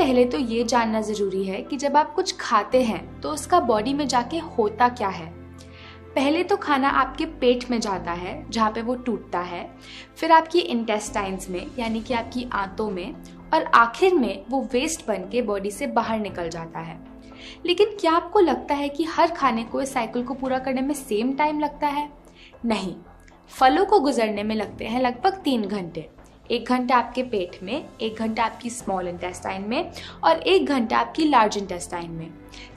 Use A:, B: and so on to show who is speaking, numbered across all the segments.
A: पहले तो ये जानना ज़रूरी है कि जब आप कुछ खाते हैं तो उसका बॉडी में जाके होता क्या है। पहले तो खाना आपके पेट में जाता है जहाँ पे वो टूटता है, फिर आपकी इंटेस्टाइन्स में यानी कि आपकी आंतों में, और आखिर में वो वेस्ट बन के बॉडी से बाहर निकल जाता है। लेकिन क्या आपको लगता है कि हर खाने को इस साइकिल को पूरा करने में सेम टाइम लगता है? नहीं, फलों को गुजरने में लगते हैं लगभग 3 घंटे। 1 घंटा आपके पेट में, 1 घंटा आपकी स्मॉल इंटेस्टाइन में और 1 घंटा आपकी लार्ज इंटेस्टाइन में।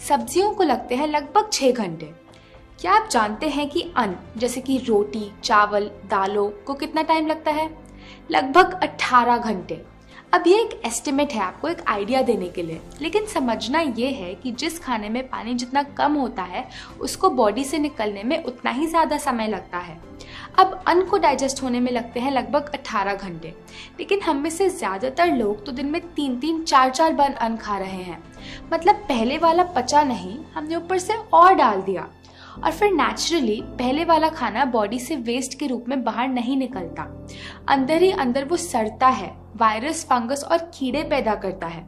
A: सब्जियों को लगते हैं लगभग 6 घंटे। क्या आप जानते हैं कि अन्न जैसे कि रोटी, चावल, दालों को कितना टाइम लगता है? लगभग 18 घंटे। अब ये एक एस्टिमेट है आपको एक आइडिया देने के लिए, लेकिन समझना ये है कि जिस खाने में पानी जितना कम होता है उसको बॉडी से निकलने में उतना ही ज़्यादा समय लगता है। अब अन्न को डाइजेस्ट होने में लगते हैं लगभग 18 घंटे, लेकिन हम में से ज़्यादातर लोग तो दिन में 3-3, 4-4 बार अन्न खा रहे हैं। मतलब पहले वाला पचा नहीं, हमने ऊपर से और डाल दिया, और फिर नेचुरली पहले वाला खाना बॉडी से वेस्ट के रूप में बाहर नहीं निकलता। अंदर ही अंदर वो सड़ता है, वायरस, फंगस और कीड़े पैदा करता है।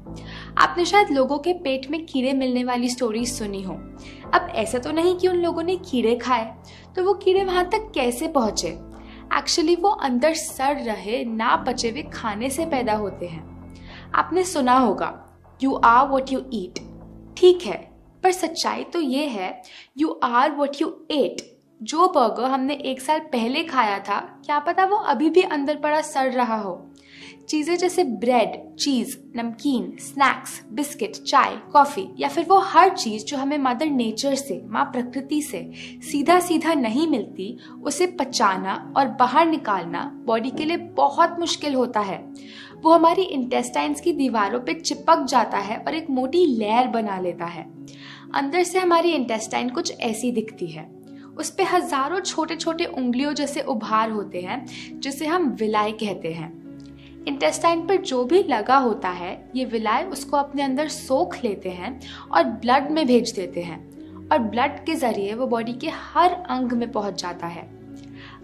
A: आपने शायद लोगों के पेट में कीड़े मिलने वाली स्टोरीज सुनी हो। अब ऐसा तो नहीं कि उन लोगों ने कीड़े खाए, तो वो कीड़े वहां तक कैसे पहुंचे? एक्चुअली वो अंदर सड़ रहे, ना पचे हुए खाने से पैदा होते हैं। आपने सुना होगा, you are what you eat. ठीक है, पर सच्चाई तो ये है, you are what you ate. जो बर्गर हमने 1 साल पहले खाया था, क्या पता वो अभी भी अंदर पड़ा सड़ रहा हो। चीज़ें जैसे ब्रेड, चीज़, नमकीन, स्नैक्स, बिस्किट, चाय, कॉफ़ी या फिर वो हर चीज़ जो हमें मदर नेचर से, माँ प्रकृति से सीधा सीधा नहीं मिलती, उसे पचाना और बाहर निकालना बॉडी के लिए बहुत मुश्किल होता है। वो हमारी इंटेस्टाइन्स की दीवारों पे चिपक जाता है और एक मोटी लेयर बना लेता है। अंदर से हमारी इंटेस्टाइन कुछ ऐसी दिखती है। उस पे हजारों छोटे छोटे उंगलियों जैसे उभार होते हैं, जिसे हम विलाई कहते हैं। इंटेस्टाइन पर जो भी लगा होता है, ये विलाई उसको अपने अंदर सोख लेते हैं और ब्लड में भेज देते हैं, और ब्लड के जरिए वो बॉडी के हर अंग में पहुंच जाता है।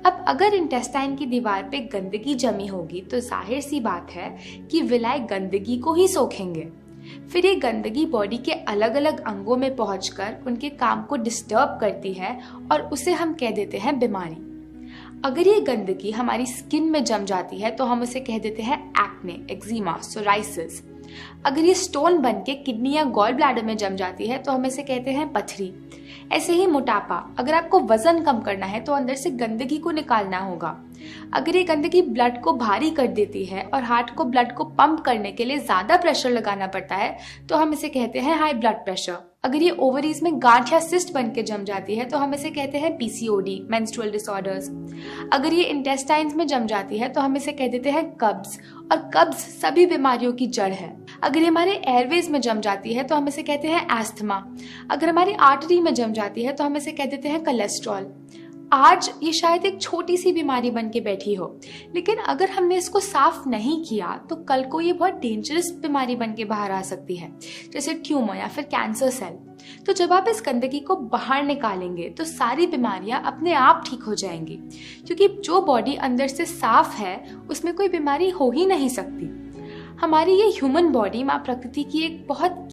A: अब अगर इंटेस्टाइन की दीवार पे गंदगी जमी होगी तो जाहिर सी बात है कि विलाई गंदगी को ही सोखेंगे। फिर ये गंदगी बॉडी के अलग अलग अंगों में पहुंचकर उनके काम को डिस्टर्ब करती है और उसे हम कह देते हैं बीमारी। अगर ये गंदगी हमारी स्किन में जम जाती है तो हम उसे कह देते हैं एक्ने, एक्जिमा, सोराइसिस। अगर ये स्टोन बन के किडनी या गॉल ब्लैडर में जम जाती है तो हम इसे कहते हैं पथरी। ऐसे ही मोटापा, अगर आपको वजन कम करना है तो अंदर से गंदगी को निकालना होगा। अगर ये गंदगी ब्लड को भारी कर देती है और हार्ट को ब्लड को पंप करने के लिए ज्यादा प्रेशर लगाना पड़ता है तो हम इसे कहते हैं हाई ब्लड प्रेशर। अगर ये ओवरीज में गांठ या सिस्ट बन के जम जाती है तो हम इसे कहते हैं पीसीओडी, मेंस्ट्रुअल डिसऑर्डर्स। अगर ये इंटेस्टाइन्स में जम जाती है तो हम इसे कह देते हैं कब्ज, और कब्ज सभी बीमारियों की जड़ है। अगर ये हमारे एयरवेज में जम जाती है तो हम इसे कहते हैं एस्थमा। अगर हमारी आर्टरी में जम जाती है तो हम इसे कह देते हैं कोलेस्ट्रॉल। आज ये शायद एक छोटी सी बीमारी बन के बैठी हो, लेकिन अगर हमने इसको साफ नहीं किया तो कल को ये बहुत डेंजरस बीमारी बन के बाहर आ सकती है, जैसे ट्यूमर या फिर कैंसर सेल। तो जब आप इस गंदगी को बाहर निकालेंगे तो सारी बीमारियां अपने आप ठीक हो जाएंगी, क्योंकि जो बॉडी अंदर से साफ है उसमें कोई बीमारी हो ही नहीं सकती। हमारी ये ह्यूमन बॉडी माँ प्रकृति की एक बहुत